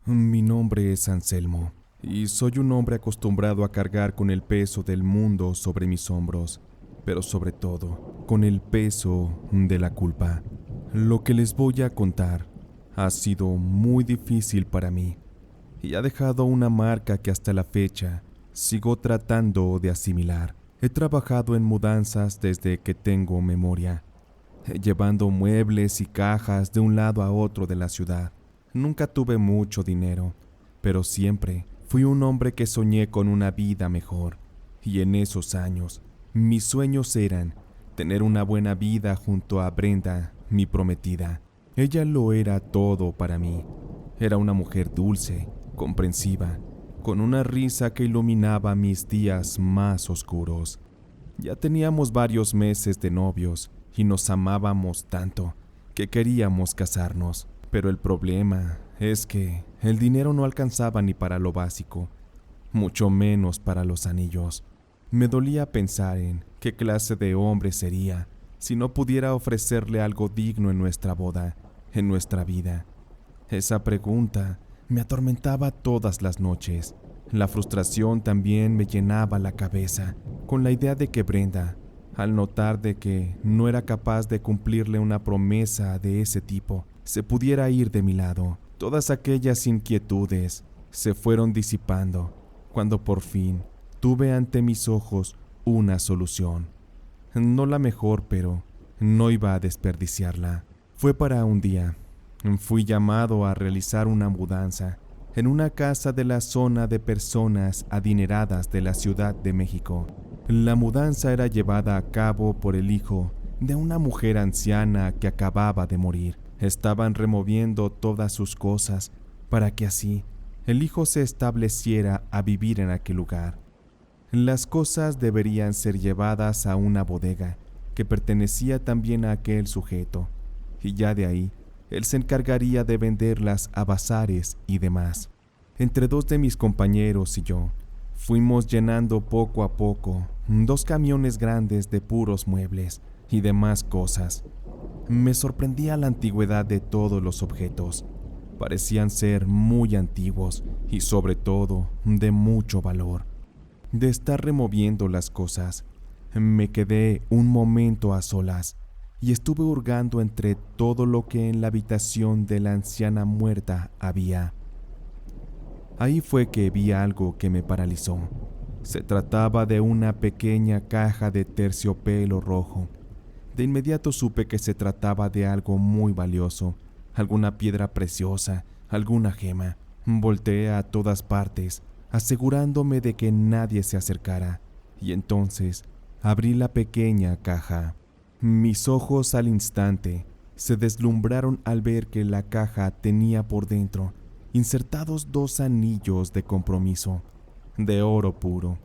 Mi nombre es Anselmo y soy un hombre acostumbrado a cargar con el peso del mundo sobre mis hombros, pero sobre todo con el peso de la culpa. Lo que les voy a contar ha sido muy difícil para mí y ha dejado una marca que hasta la fecha sigo tratando de asimilar. He trabajado en mudanzas desde que tengo memoria, llevando muebles y cajas de un lado a otro de la ciudad. Nunca tuve mucho dinero, pero siempre fui un hombre que soñé con una vida mejor. Y en esos años, mis sueños eran tener una buena vida junto a Brenda, mi prometida. Ella lo era todo para mí. Era una mujer dulce, comprensiva, con una risa que iluminaba mis días más oscuros. Ya teníamos varios meses de novios y nos amábamos tanto que queríamos casarnos. Pero el problema es que el dinero no alcanzaba ni para lo básico, mucho menos para los anillos. Me dolía pensar en qué clase de hombre sería si no pudiera ofrecerle algo digno en nuestra boda, en nuestra vida. Esa pregunta me atormentaba todas las noches. La frustración también me llenaba la cabeza con la idea de que Brenda, al notar de que no era capaz de cumplirle una promesa de ese tipo, se pudiera ir de mi lado. Todas aquellas inquietudes se fueron disipando cuando por fin tuve ante mis ojos una solución. No la mejor, pero no iba a desperdiciarla. Fue para un día. Fui llamado a realizar una mudanza en una casa de la zona de personas adineradas de la Ciudad de México. La mudanza era llevada a cabo por el hijo de una mujer anciana que acababa de morir. Estaban removiendo todas sus cosas para que así el hijo se estableciera a vivir en aquel lugar. Las cosas deberían ser llevadas a una bodega que pertenecía también a aquel sujeto, y ya de ahí él se encargaría de venderlas a bazares y demás. Entre dos de mis compañeros y yo, fuimos llenando poco a poco 2 camiones grandes de puros muebles y demás cosas. Me sorprendía la antigüedad de todos los objetos. Parecían ser muy antiguos y sobre todo de mucho valor. De estar removiendo las cosas, me quedé un momento a solas y estuve hurgando entre todo lo que en la habitación de la anciana muerta había. Ahí fue que vi algo que me paralizó. Se trataba de una pequeña caja de terciopelo rojo. De inmediato supe que se trataba de algo muy valioso, alguna piedra preciosa, alguna gema. Volteé a todas partes, asegurándome de que nadie se acercara, y entonces abrí la pequeña caja. Mis ojos al instante se deslumbraron al ver que la caja tenía por dentro insertados 2 anillos de compromiso, de oro puro,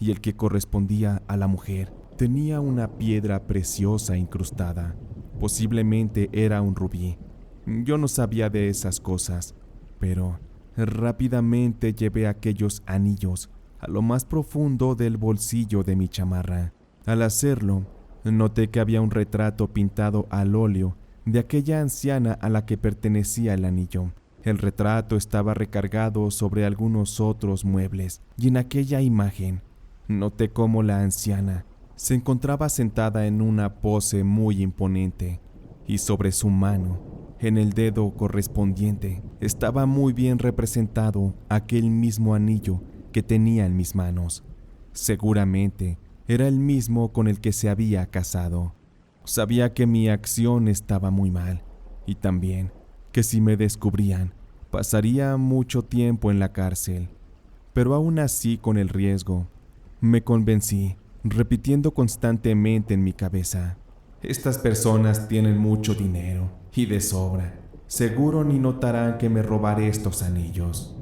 y el que correspondía a la mujer tenía una piedra preciosa incrustada. Posiblemente era un rubí. Yo no sabía de esas cosas, pero rápidamente llevé aquellos anillos a lo más profundo del bolsillo de mi chamarra. Al hacerlo, noté que había un retrato pintado al óleo de aquella anciana a la que pertenecía el anillo. El retrato estaba recargado sobre algunos otros muebles, y en aquella imagen noté cómo la anciana se encontraba sentada en una pose muy imponente, y sobre su mano, en el dedo correspondiente, estaba muy bien representado aquel mismo anillo que tenía en mis manos. Seguramente era el mismo con el que se había casado. Sabía que mi acción estaba muy mal, y también que si me descubrían, pasaría mucho tiempo en la cárcel. Pero aún así, con el riesgo, me convencí, repitiendo constantemente en mi cabeza: estas personas tienen mucho dinero, y de sobra. Seguro ni notarán que me robaré estos anillos.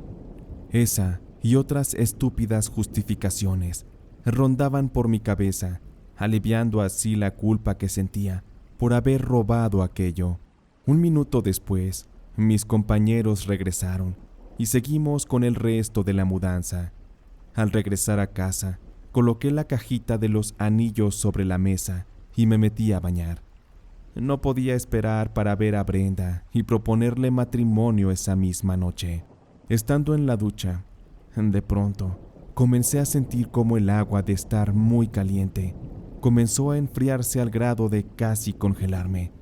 Esa y otras estúpidas justificaciones rondaban por mi cabeza, aliviando así la culpa que sentía por haber robado aquello. Un minuto después, mis compañeros regresaron y seguimos con el resto de la mudanza. Al regresar a casa, coloqué la cajita de los anillos sobre la mesa y me metí a bañar. No podía esperar para ver a Brenda y proponerle matrimonio esa misma noche. Estando en la ducha, de pronto, comencé a sentir como el agua, de estar muy caliente, comenzó a enfriarse al grado de casi congelarme.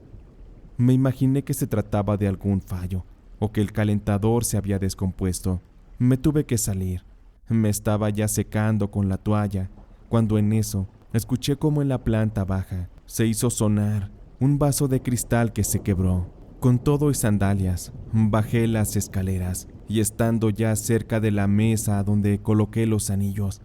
Me imaginé que se trataba de algún fallo, o que el calentador se había descompuesto. Me tuve que salir. Me estaba ya secando con la toalla, cuando en eso escuché como en la planta baja se hizo sonar un vaso de cristal que se quebró. Con todo y sandalias, bajé las escaleras y estando ya cerca de la mesa donde coloqué los anillos,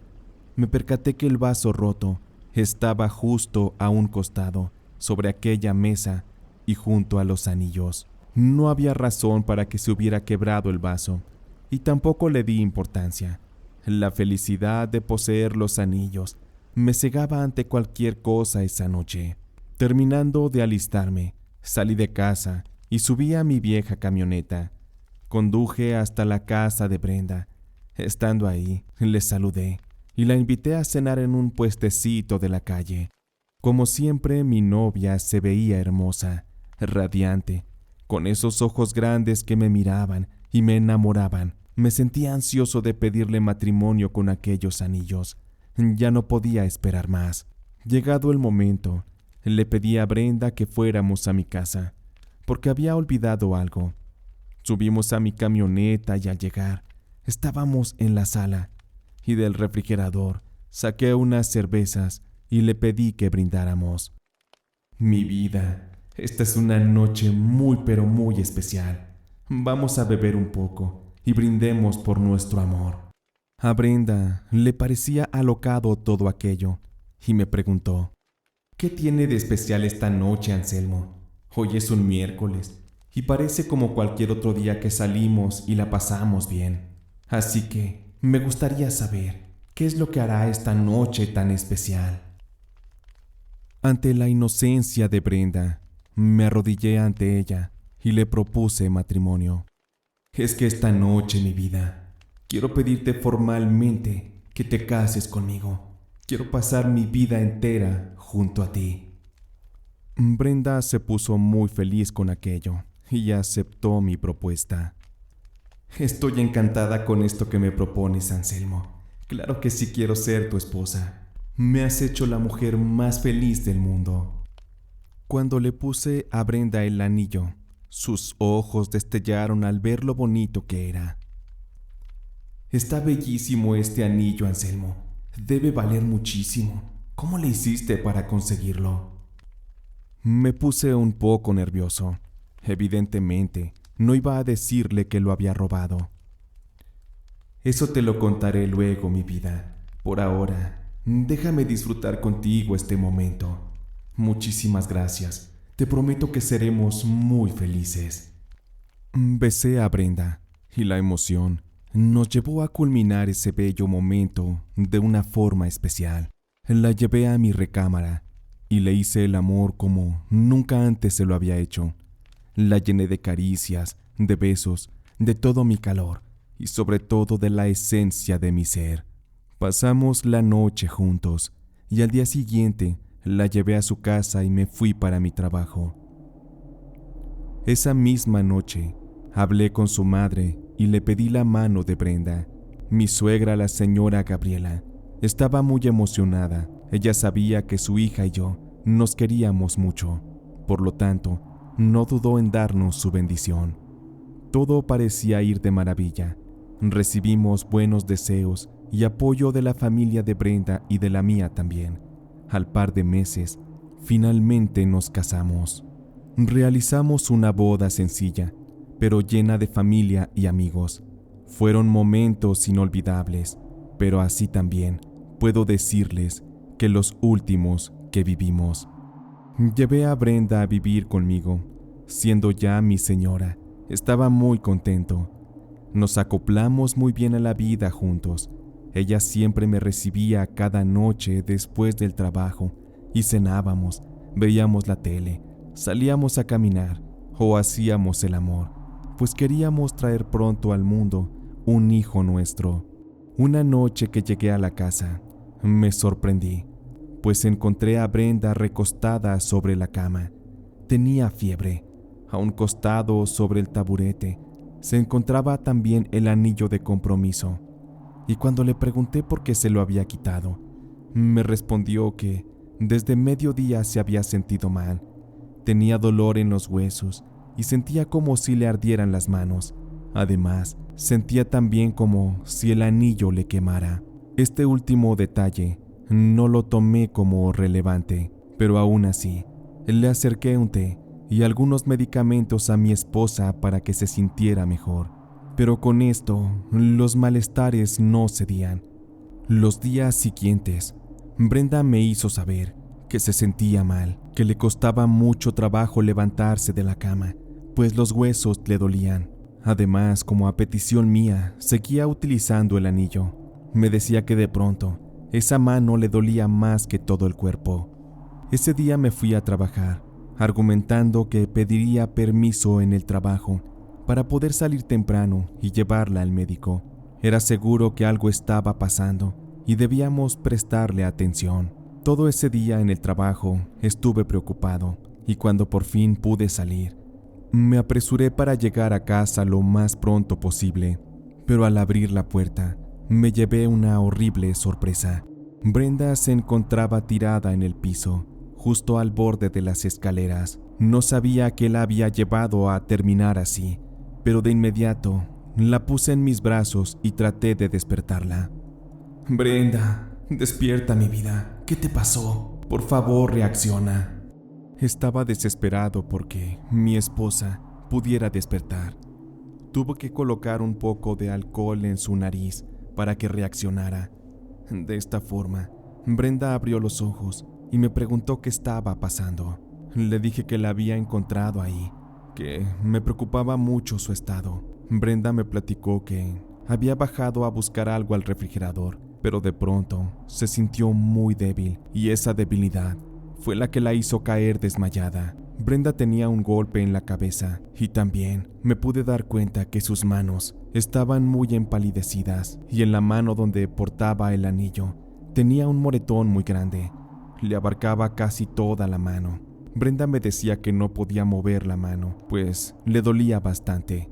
me percaté que el vaso roto estaba justo a un costado, sobre aquella mesa y junto a los anillos. No había razón para que se hubiera quebrado el vaso, y tampoco le di importancia. La felicidad de poseer los anillos me cegaba ante cualquier cosa esa noche. Terminando de alistarme, salí de casa y subí a mi vieja camioneta. Conduje hasta la casa de Brenda. Estando ahí, le saludé y la invité a cenar en un puestecito de la calle. Como siempre, mi novia se veía hermosa, radiante, con esos ojos grandes que me miraban y me enamoraban. Me sentía ansioso de pedirle matrimonio con aquellos anillos. Ya no podía esperar más. Llegado el momento, le pedí a Brenda que fuéramos a mi casa, porque había olvidado algo. Subimos a mi camioneta y al llegar, estábamos en la sala, y del refrigerador saqué unas cervezas y le pedí que brindáramos. Mi vida, esta es una noche muy pero muy especial. Vamos a beber un poco y brindemos por nuestro amor. A Brenda le parecía alocado todo aquello y me preguntó: ¿qué tiene de especial esta noche, Anselmo? Hoy es un miércoles y parece como cualquier otro día que salimos y la pasamos bien. Así que me gustaría saber qué es lo que hará esta noche tan especial. Ante la inocencia de Brenda, me arrodillé ante ella y le propuse matrimonio. Es que esta noche, mi vida, quiero pedirte formalmente que te cases conmigo. Quiero pasar mi vida entera junto a ti. Brenda se puso muy feliz con aquello y aceptó mi propuesta. Estoy encantada con esto que me propones, Anselmo. Claro que sí quiero ser tu esposa. Me has hecho la mujer más feliz del mundo. Cuando le puse a Brenda el anillo, sus ojos destellaron al ver lo bonito que era. Está bellísimo este anillo, Anselmo. Debe valer muchísimo. ¿Cómo le hiciste para conseguirlo? Me puse un poco nervioso. Evidentemente, no iba a decirle que lo había robado. Eso te lo contaré luego, mi vida. Por ahora, déjame disfrutar contigo este momento. Muchísimas gracias. Te prometo que seremos muy felices. Besé a Brenda y la emoción nos llevó a culminar ese bello momento de una forma especial. La llevé a mi recámara y le hice el amor como nunca antes se lo había hecho. La llené de caricias, de besos, de todo mi calor y sobre todo de la esencia de mi ser. Pasamos la noche juntos y al día siguiente la llevé a su casa y me fui para mi trabajo. Esa misma noche hablé con su madre y le pedí la mano de Brenda. Mi suegra, la señora Gabriela, estaba muy emocionada. Ella sabía que su hija y yo nos queríamos mucho. Por lo tanto, no dudó en darnos su bendición. Todo parecía ir de maravilla. Recibimos buenos deseos y apoyo de la familia de Brenda y de la mía también. Al par de meses, finalmente nos casamos. Realizamos una boda sencilla, pero llena de familia y amigos. Fueron momentos inolvidables, pero así también puedo decirles que los últimos que vivimos. Llevé a Brenda a vivir conmigo, siendo ya mi señora. Estaba muy contento. Nos acoplamos muy bien a la vida juntos. Ella siempre me recibía cada noche después del trabajo y cenábamos, veíamos la tele, salíamos a caminar o hacíamos el amor, pues queríamos traer pronto al mundo un hijo nuestro. Una noche que llegué a la casa, me sorprendí, pues encontré a Brenda recostada sobre la cama. Tenía fiebre. A un costado sobre el taburete se encontraba también el anillo de compromiso, y cuando le pregunté por qué se lo había quitado, me respondió que desde mediodía se había sentido mal, tenía dolor en los huesos y sentía como si le ardieran las manos. Además, sentía también como si el anillo le quemara. Este último detalle no lo tomé como relevante, pero aún así, le acerqué un té y algunos medicamentos a mi esposa para que se sintiera mejor. Pero con esto, los malestares no cedían. Los días siguientes, Brenda me hizo saber que se sentía mal, que le costaba mucho trabajo levantarse de la cama, pues los huesos le dolían. Además, como a petición mía, seguía utilizando el anillo. Me decía que de pronto, esa mano le dolía más que todo el cuerpo. Ese día me fui a trabajar, argumentando que pediría permiso en el trabajo para poder salir temprano y llevarla al médico. Era seguro que algo estaba pasando y debíamos prestarle atención. Todo ese día en el trabajo estuve preocupado y cuando por fin pude salir, me apresuré para llegar a casa lo más pronto posible, pero al abrir la puerta, me llevé una horrible sorpresa. Brenda se encontraba tirada en el piso, justo al borde de las escaleras. No sabía qué la había llevado a terminar así, pero de inmediato la puse en mis brazos y traté de despertarla. «Brenda, despierta, mi vida. ¿Qué te pasó? Por favor, reacciona». Estaba desesperado porque mi esposa pudiera despertar. Tuve que colocar un poco de alcohol en su nariz para que reaccionara. De esta forma, Brenda abrió los ojos y me preguntó qué estaba pasando. Le dije que la había encontrado ahí, que me preocupaba mucho su estado. Brenda me platicó que había bajado a buscar algo al refrigerador, pero de pronto se sintió muy débil y esa debilidad fue la que la hizo caer desmayada. Brenda tenía un golpe en la cabeza y también me pude dar cuenta que sus manos estaban muy empalidecidas y en la mano donde portaba el anillo tenía un moretón muy grande. Le abarcaba casi toda la mano. Brenda me decía que no podía mover la mano, pues le dolía bastante.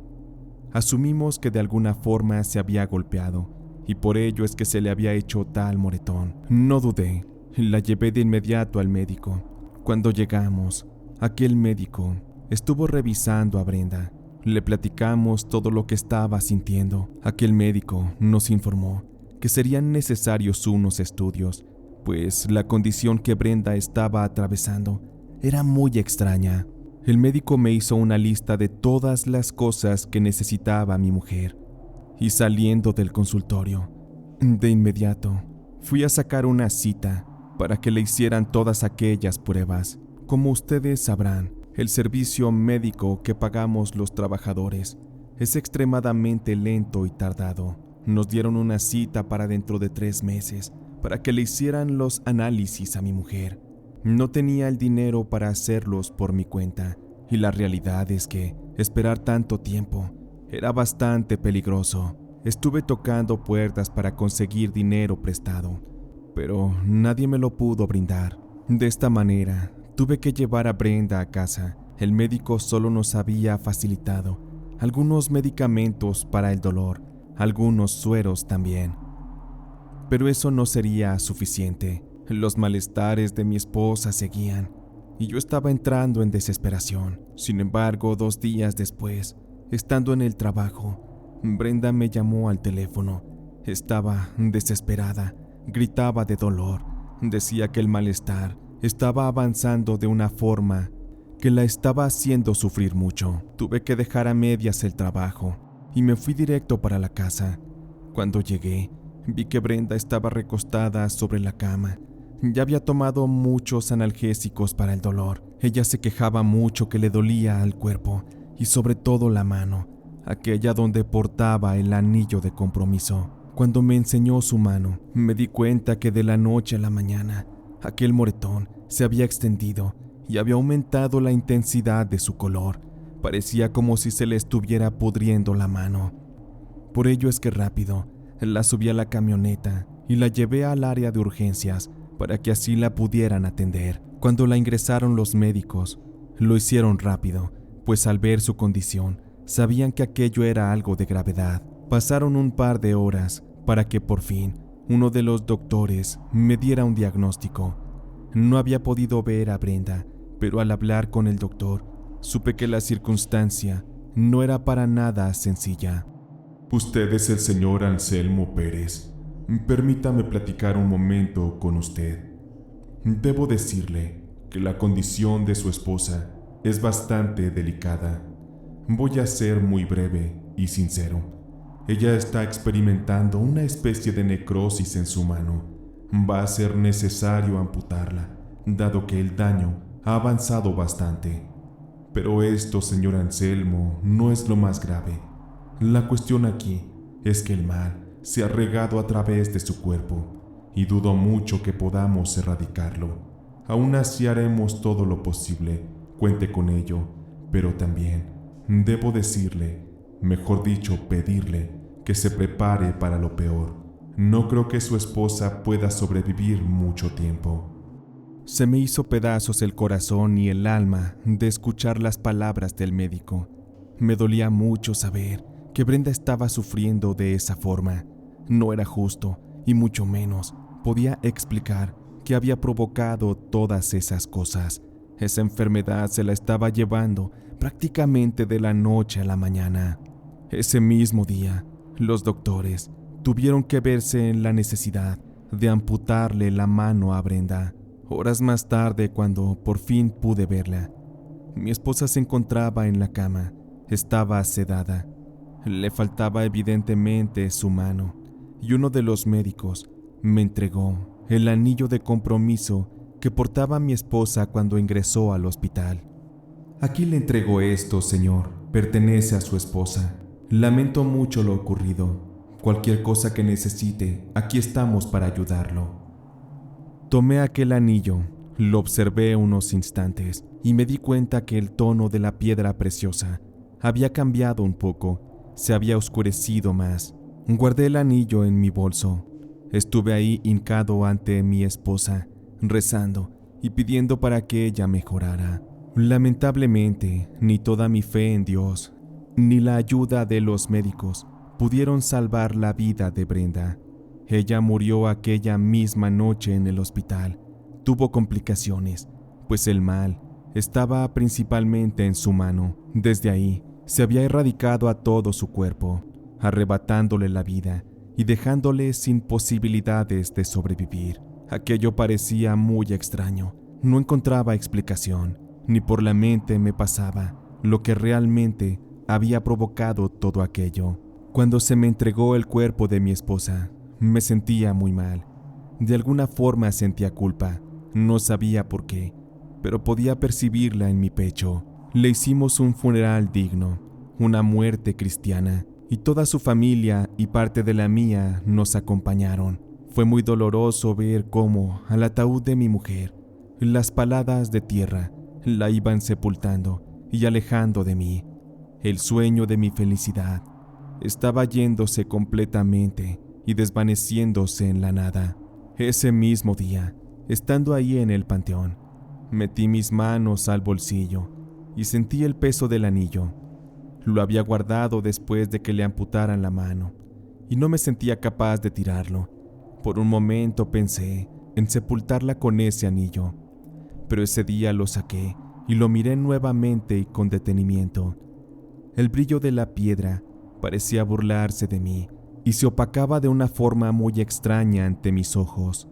Asumimos que de alguna forma se había golpeado y por ello es que se le había hecho tal moretón. No dudé, la llevé de inmediato al médico. Cuando llegamos, aquel médico estuvo revisando a Brenda. Le platicamos todo lo que estaba sintiendo. Aquel médico nos informó que serían necesarios unos estudios, pues la condición que Brenda estaba atravesando era muy extraña. El médico me hizo una lista de todas las cosas que necesitaba mi mujer, y saliendo del consultorio, de inmediato, fui a sacar una cita para que le hicieran todas aquellas pruebas. Como ustedes sabrán, el servicio médico que pagamos los trabajadores es extremadamente lento y tardado. Nos dieron una cita para dentro de 3 meses para que le hicieran los análisis a mi mujer. No tenía el dinero para hacerlos por mi cuenta, y la realidad es que esperar tanto tiempo era bastante peligroso. Estuve tocando puertas para conseguir dinero prestado, pero nadie me lo pudo brindar. De esta manera, tuve que llevar a Brenda a casa. El médico solo nos había facilitado algunos medicamentos para el dolor, algunos sueros también. Pero eso no sería suficiente. Los malestares de mi esposa seguían, y yo estaba entrando en desesperación. Sin embargo, 2 días después, estando en el trabajo, Brenda me llamó al teléfono. Estaba desesperada, gritaba de dolor, decía que el malestar estaba avanzando de una forma que la estaba haciendo sufrir mucho. Tuve que dejar a medias el trabajo y me fui directo para la casa. Cuando llegué, vi que Brenda estaba recostada sobre la cama. Ya había tomado muchos analgésicos para el dolor. Ella se quejaba mucho que le dolía al cuerpo y sobre todo la mano, aquella donde portaba el anillo de compromiso. Cuando me enseñó su mano, me di cuenta que de la noche a la mañana, aquel moretón se había extendido y había aumentado la intensidad de su color. Parecía como si se le estuviera pudriendo la mano. Por ello es que rápido la subí a la camioneta y la llevé al área de urgencias para que así la pudieran atender. Cuando la ingresaron los médicos, lo hicieron rápido, pues al ver su condición, Sabían que aquello era algo de gravedad. Pasaron un par de horas para que por fin uno de los doctores me diera un diagnóstico. No había podido ver a Brenda, pero al hablar con el doctor, supe que la circunstancia no era para nada sencilla. Usted es el señor Anselmo Pérez. Permítame platicar un momento con usted. Debo decirle que la condición de su esposa es bastante delicada. Voy a ser muy breve y sincero. Ella está experimentando una especie de necrosis en su mano. Va a ser necesario amputarla, dado que el daño ha avanzado bastante. Pero esto, señor Anselmo, no es lo más grave. La cuestión aquí es que el mal se ha regado a través de su cuerpo y dudo mucho que podamos erradicarlo. Aún así haremos todo lo posible, cuente con ello, pero también debo decirle, mejor dicho, pedirle que se prepare para lo peor. No creo que su esposa pueda sobrevivir mucho tiempo. Se me hizo pedazos el corazón y el alma de escuchar las palabras del médico. Me dolía mucho saber que Brenda estaba sufriendo de esa forma. No era justo, y mucho menos podía explicar qué había provocado todas esas cosas. Esa enfermedad se la estaba llevando prácticamente de la noche a la mañana. Ese mismo día, los doctores tuvieron que verse en la necesidad de amputarle la mano a Brenda. Horas más tarde, cuando por fin pude verla, mi esposa se encontraba en la cama. Estaba sedada. Le faltaba evidentemente su mano, y uno de los médicos me entregó el anillo de compromiso que portaba mi esposa cuando ingresó al hospital. Aquí le entrego esto, señor. Pertenece a su esposa. Lamento mucho lo ocurrido. Cualquier cosa que necesite, aquí estamos para ayudarlo. Tomé aquel anillo, lo observé unos instantes y me di cuenta que el tono de la piedra preciosa había cambiado un poco, se había oscurecido más. Guardé el anillo en mi bolso. Estuve ahí hincado ante mi esposa, rezando y pidiendo para que ella mejorara. Lamentablemente, ni toda mi fe en Dios, ni la ayuda de los médicos pudieron salvar la vida de Brenda. Ella murió aquella misma noche en el hospital. Tuvo complicaciones, pues el mal estaba principalmente en su mano. Desde ahí, se había erradicado a todo su cuerpo, arrebatándole la vida y dejándole sin posibilidades de sobrevivir. Aquello parecía muy extraño. No encontraba explicación, ni por la mente me pasaba lo que realmente había provocado todo aquello. Cuando se me entregó el cuerpo de mi esposa, me sentía muy mal. De alguna forma sentía culpa. No sabía por qué, pero podía percibirla en mi pecho. Le hicimos un funeral digno, una muerte cristiana, y toda su familia y parte de la mía nos acompañaron. Fue muy doloroso ver cómo al ataúd de mi mujer las paladas de tierra la iban sepultando y alejando de mí. El sueño de mi felicidad estaba yéndose completamente y desvaneciéndose en la nada. Ese mismo día, estando ahí en el panteón, metí mis manos al bolsillo y sentí el peso del anillo. Lo había guardado después de que le amputaran la mano y no me sentía capaz de tirarlo. Por un momento pensé en sepultarla con ese anillo, pero ese día lo saqué y lo miré nuevamente y con detenimiento. El brillo de la piedra parecía burlarse de mí y se opacaba de una forma muy extraña ante mis ojos.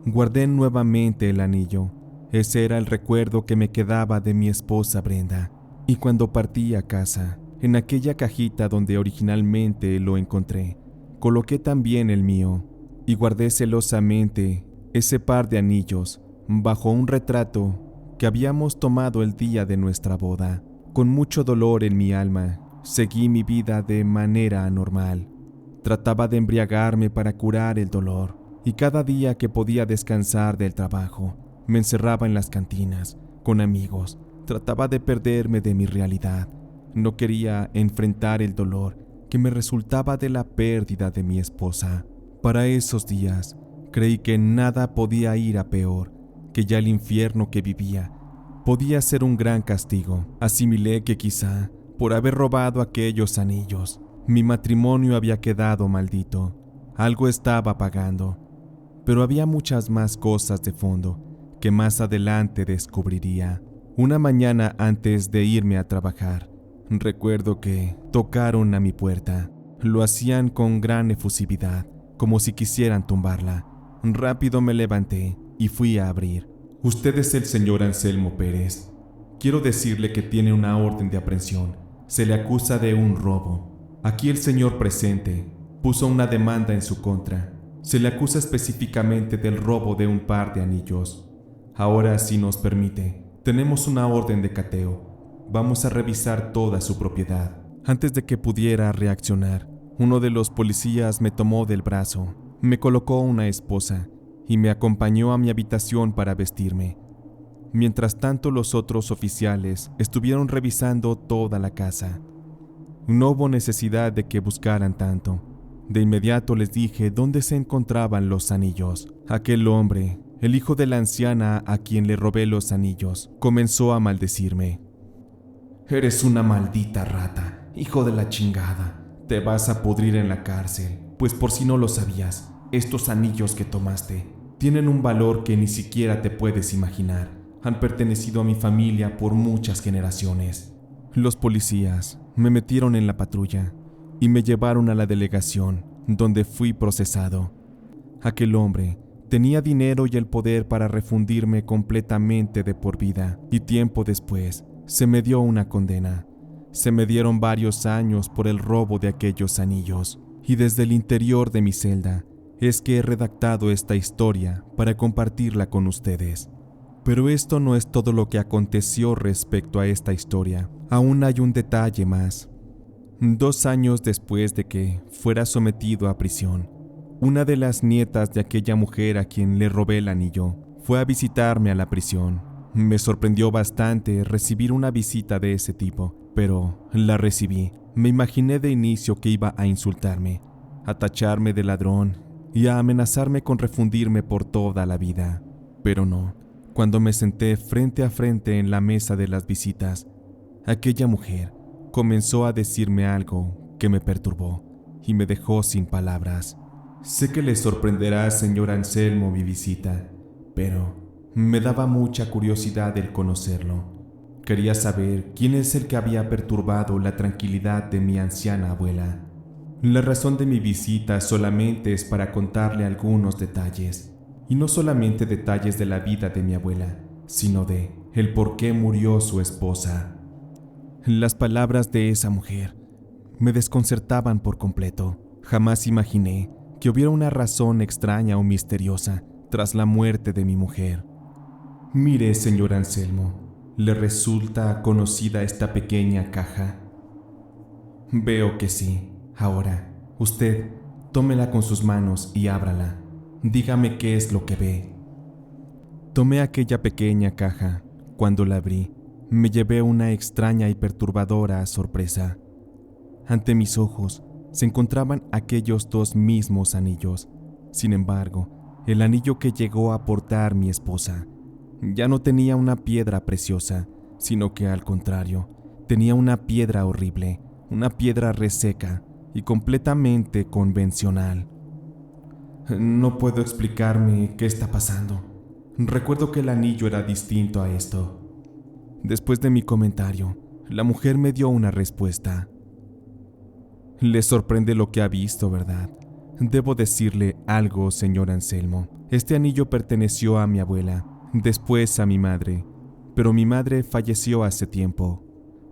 Guardé nuevamente el anillo. Ese era el recuerdo que me quedaba de mi esposa Brenda. Y cuando partí a casa, en aquella cajita donde originalmente lo encontré, coloqué también el mío y guardé celosamente ese par de anillos bajo un retrato que habíamos tomado el día de nuestra boda. Con mucho dolor en mi alma, seguí mi vida de manera anormal. Trataba de embriagarme para curar el dolor, y cada día que podía descansar del trabajo, me encerraba en las cantinas, con amigos. Trataba de perderme de mi realidad. No quería enfrentar el dolor que me resultaba de la pérdida de mi esposa. Para esos días, creí que nada podía ir a peor, que ya el infierno que vivía podía ser un gran castigo. Asimilé que quizá por haber robado aquellos anillos. Mi matrimonio había quedado maldito. Algo estaba pagando. Pero había muchas más cosas de fondo que más adelante descubriría. Una mañana antes de irme a trabajar, recuerdo que tocaron a mi puerta. Lo hacían con gran efusividad, como si quisieran tumbarla. Rápido me levanté y fui a abrir. Usted es el señor Anselmo Pérez. Quiero decirle que tiene una orden de aprehensión. Se le acusa de un robo. Aquí el señor presente puso una demanda en su contra. Se le acusa específicamente del robo de un par de anillos. Ahora, si nos permite, tenemos una orden de cateo. Vamos a revisar toda su propiedad. Antes de que pudiera reaccionar, uno de los policías me tomó del brazo, me colocó una esposa y me acompañó a mi habitación para vestirme. Mientras tanto, los otros oficiales estuvieron revisando toda la casa. No hubo necesidad de que buscaran tanto. De inmediato les dije dónde se encontraban los anillos. Aquel hombre, el hijo de la anciana a quien le robé los anillos, comenzó a maldecirme. Eres una maldita rata, hijo de la chingada. Te vas a pudrir en la cárcel. Pues por si no lo sabías, estos anillos que tomaste tienen un valor que ni siquiera te puedes imaginar. Han pertenecido a mi familia por muchas generaciones. Los policías me metieron en la patrulla y me llevaron a la delegación, donde fui procesado. Aquel hombre tenía dinero y el poder para refundirme completamente de por vida, y tiempo después se me dio una condena. Se me dieron varios años por el robo de aquellos anillos, y desde el interior de mi celda es que he redactado esta historia para compartirla con ustedes. Pero esto no es todo lo que aconteció respecto a esta historia. Aún hay un detalle más. 2 años después de que fuera sometido a prisión, una de las nietas de aquella mujer a quien le robé el anillo fue a visitarme a la prisión. Me sorprendió bastante recibir una visita de ese tipo, pero la recibí. Me imaginé de inicio que iba a insultarme, a tacharme de ladrón y a amenazarme con refundirme por toda la vida. Pero no. Cuando me senté frente a frente en la mesa de las visitas, aquella mujer comenzó a decirme algo que me perturbó y me dejó sin palabras. Sé que le sorprenderá, señor Anselmo, mi visita, pero me daba mucha curiosidad el conocerlo. Quería saber quién es el que había perturbado la tranquilidad de mi anciana abuela. La razón de mi visita solamente es para contarle algunos detalles, y no solamente detalles de la vida de mi abuela, sino de el por qué murió su esposa. Las palabras de esa mujer me desconcertaban por completo. Jamás imaginé que hubiera una razón extraña o misteriosa tras la muerte de mi mujer. Mire, señor Anselmo, ¿le resulta conocida esta pequeña caja? Veo que sí. Ahora, usted, tómela con sus manos y ábrala. Dígame qué es lo que ve. Tomé aquella pequeña caja. Cuando la abrí, me llevé una extraña y perturbadora sorpresa. Ante mis ojos se encontraban aquellos 2 mismos anillos. Sin embargo, el anillo que llegó a portar mi esposa ya no tenía una piedra preciosa, sino que al contrario, tenía una piedra horrible, una piedra reseca y completamente convencional. No puedo explicarme qué está pasando. Recuerdo que el anillo era distinto a esto. Después de mi comentario, la mujer me dio una respuesta. Le sorprende lo que ha visto, ¿verdad? Debo decirle algo, señor Anselmo. Este anillo perteneció a mi abuela, después a mi madre, pero mi madre falleció hace tiempo.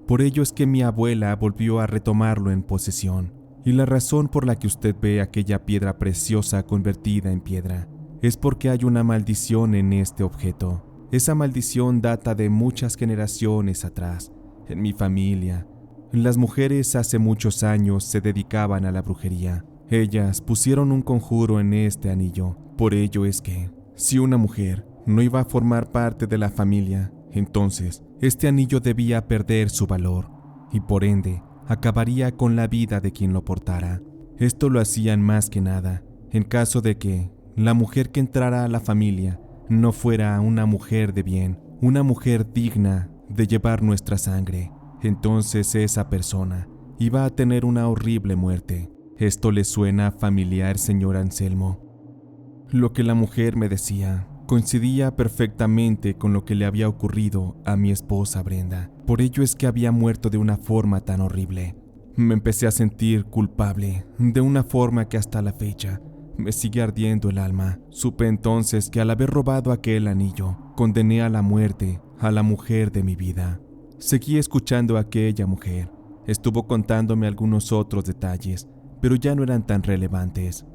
Por ello es que mi abuela volvió a retomarlo en posesión. Y la razón por la que usted ve aquella piedra preciosa convertida en piedra es porque hay una maldición en este objeto. Esa maldición data de muchas generaciones atrás. En mi familia, las mujeres hace muchos años se dedicaban a la brujería. Ellas pusieron un conjuro en este anillo. Por ello es que, si una mujer no iba a formar parte de la familia, entonces este anillo debía perder su valor y por ende acabaría con la vida de quien lo portara. Esto lo hacían más que nada en caso de que la mujer que entrara a la familia no fuera una mujer de bien, una mujer digna de llevar nuestra sangre. entonces esa persona iba a tener una horrible muerte. ¿Esto le suena familiar, señor Anselmo? Lo que la mujer me decía coincidía perfectamente con lo que le había ocurrido a mi esposa Brenda. Por ello es que había muerto de una forma tan horrible. Me empecé a sentir culpable de una forma que hasta la fecha me sigue ardiendo el alma. Supe entonces que al haber robado aquel anillo, condené a la muerte a la mujer de mi vida. Seguí escuchando a aquella mujer. Estuvo contándome algunos otros detalles, pero ya no eran tan relevantes.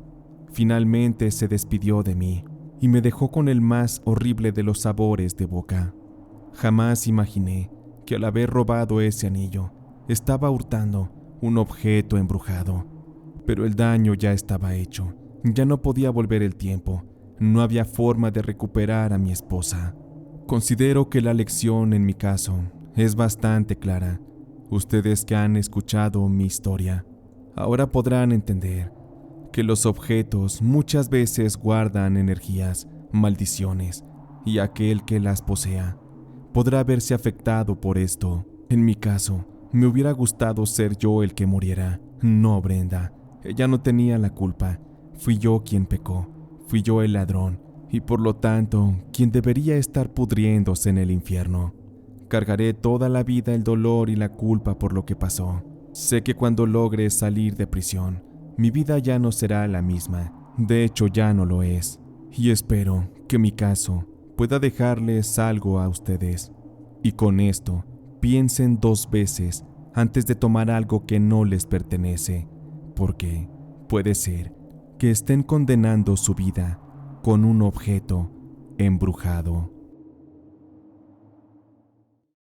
Finalmente se despidió de mí y me dejó con el más horrible de los sabores de boca. Jamás imaginé que al haber robado ese anillo, estaba hurtando un objeto embrujado. Pero el daño ya estaba hecho. Ya no podía volver el tiempo. No había forma de recuperar a mi esposa. Considero que la lección en mi caso es bastante clara. Ustedes que han escuchado mi historia, ahora podrán entender que los objetos muchas veces guardan energías, maldiciones, y aquel que las posea podrá verse afectado por esto. En mi caso, me hubiera gustado ser yo el que muriera, no Brenda. Ella no tenía la culpa. Fui yo quien pecó, fui yo el ladrón, y por lo tanto, quien debería estar pudriéndose en el infierno. Cargaré toda la vida el dolor y la culpa por lo que pasó. Sé que cuando logre salir de prisión, mi vida ya no será la misma. De hecho, ya no lo es. Y espero que mi caso pueda dejarles algo a ustedes. Y con esto, piensen 2 veces antes de tomar algo que no les pertenece, porque puede ser que estén condenando su vida con un objeto embrujado.